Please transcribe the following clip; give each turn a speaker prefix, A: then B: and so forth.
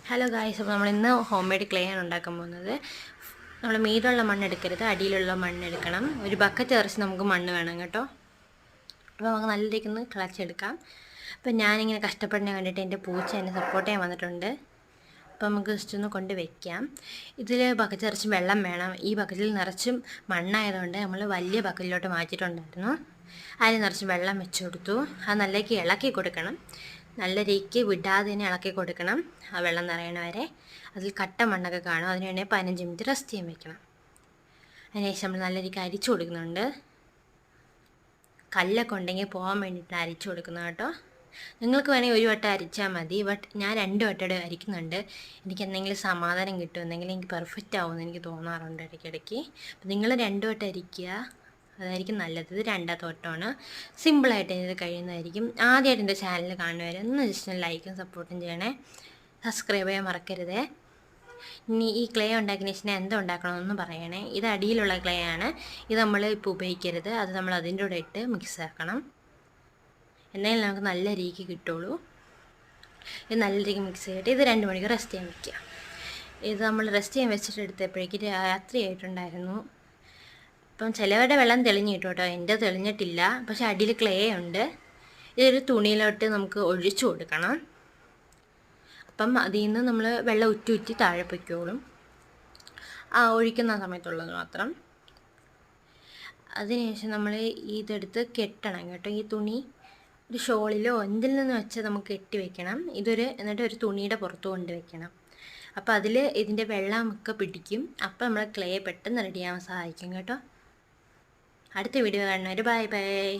A: Hello guys, അപ്പോൾ നമ്മളിന്ന് home made clay ആണ് ഉണ്ടാക്കാൻ പോകുന്നത്. നമ്മൾ മീതുള്ള മണ്ണ് എടുക്കരുത്, അടിയിലുള്ള മണ്ണ് എടുക്കണം. ഒരു ബക്കറ്റ് നിറച്ച് നമുക്ക് മണ്ണ് വേണം കേട്ടോ. അപ്പോൾ നമുക്ക് നല്ല രീതിക്ക് ഒന്ന് കിളച്ചെടുക്കാം. അപ്പോൾ ഞാനിങ്ങനെ കഷ്ടപ്പെടുന്ന കണ്ടിട്ട് എൻ്റെ പൂച്ച എന്നെ സപ്പോർട്ട് ചെയ്യാൻ വന്നിട്ടുണ്ട്. അപ്പോൾ നമുക്ക് ജസ്റ്റ് ഒന്ന് കൊണ്ട് വയ്ക്കാം. ഇതിൽ ബക്കറ്റ് നിറച്ചും വെള്ളം വേണം. ഈ ബക്കറ്റിൽ നിറച്ചും മണ്ണായതുകൊണ്ട് നമ്മൾ വലിയ ബക്കറ്റിലോട്ട് മാറ്റിയിട്ടുണ്ടായിരുന്നു. അതിൽ നിറച്ച് വെള്ളം വെച്ച് കൊടുത്തു. അത് നല്ലേക്ക് ഇളക്കി കൊടുക്കണം. നല്ല രീതിക്ക് വിടാതെ തന്നെ ഇളക്കി കൊടുക്കണം. ആ വെള്ളം നിറയണ വരെ. അതിൽ കട്ട മണ്ണൊക്കെ കാണും. അതിന് വേണ്ടി 15 മിനിറ്റ് റെസ്റ്റ് ചെയ്യാൻ വെക്കണം. അതിനുശേഷം നമ്മൾ നല്ല രീതിക്ക് അരിച്ചു കൊടുക്കുന്നുണ്ട്. കല്ലൊക്കെ ഉണ്ടെങ്കിൽ പോകാൻ വേണ്ടിയിട്ട് അരിച്ചു കൊടുക്കുന്നത് കേട്ടോ. നിങ്ങൾക്ക് വേണമെങ്കിൽ ഒരു വട്ടം അരിച്ചാൽ മതി. ബട്ട് ഞാൻ 2 വട്ടം അരിക്കുന്നുണ്ട്. എനിക്ക് എന്തെങ്കിലും സമാധാനം കിട്ടും, എന്തെങ്കിലും എനിക്ക് പെർഫെക്റ്റ് ആവുമെന്ന് എനിക്ക് തോന്നാറുണ്ട് ഇടയ്ക്കിടയ്ക്ക്. അപ്പോൾ നിങ്ങൾ 2 വട്ടം അരിക്കുക, അതായിരിക്കും നല്ലത്. ഇത് 2ാമത്തെ വട്ടമാണ്. സിമ്പിളായിട്ട് ഇത് കഴിയുന്നതായിരിക്കും. ആദ്യമായിട്ട് എൻ്റെ ചാനൽ കാണുന്നവരെ ഒന്ന് ജസ്റ്റ് ലൈക്കും സപ്പോർട്ടും ചെയ്യണേ. സബ്സ്ക്രൈബ് ചെയ്യാൻ മറക്കരുതേ. ഇനി ഈ ക്ലേ ഉണ്ടാക്കിയ ശേഷം എന്താ ഉണ്ടാക്കണമെന്ന് പറയണേ. ഇത് അടിയിലുള്ള ക്ലേ ആണ്. ഇത് നമ്മൾ ഇപ്പോൾ ഉപയോഗിക്കരുത്. അത് നമ്മൾ അതിൻ്റെ കൂടെ ഇട്ട് മിക്സ് ആക്കണം. എന്നാലും നമുക്ക് നല്ല രീതിക്ക് കിട്ടുള്ളൂ. ഇത് നല്ല രീതിക്ക് മിക്സ് ചെയ്തിട്ട് ഇത് 2 മണിക്കൂർ റെസ്റ്റ് ചെയ്യാൻ വയ്ക്കുക. ഇത് നമ്മൾ റെസ്റ്റ് ചെയ്യാൻ വെച്ചിട്ട് എടുത്തപ്പോഴേക്ക് രാത്രി ആയിട്ടുണ്ടായിരുന്നു. അപ്പം ചിലവരുടെ വെള്ളം തെളിഞ്ഞു കിട്ടും കേട്ടോ. എൻ്റെ തെളിഞ്ഞിട്ടില്ല. പക്ഷേ അടിയിൽ ക്ലേ ഉണ്ട്. ഇതൊരു തുണിയിലോട്ട് നമുക്ക് ഒഴിച്ചു കൊടുക്കണം. അപ്പം അതിൽ നിന്ന് നമ്മൾ വെള്ളം ഉറ്റി താഴെ പൊയ്ക്കോളും. ഒഴിക്കുന്ന സമയത്തുള്ളത് മാത്രം. അതിനുശേഷം നമ്മൾ ഇതെടുത്ത് കെട്ടണം കേട്ടോ. ഈ തുണി ഒരു ഷോളിലോ എന്തിൽ നിന്ന് വെച്ച് നമുക്ക് കെട്ടി വെക്കണം. എന്നിട്ട് ഒരു തുണിയുടെ പുറത്ത് കൊണ്ട് വെക്കണം. അപ്പോൾ അതിൽ ഇതിൻ്റെ വെള്ളമൊക്കെ പിടിക്കും. അപ്പോൾ നമ്മൾ ക്ലേ പെട്ടെന്ന് റെഡിയാവാൻ സഹായിക്കും കേട്ടോ. അടുത്ത വീഡിയോ കാണുന്നവർ ബൈ ബൈ.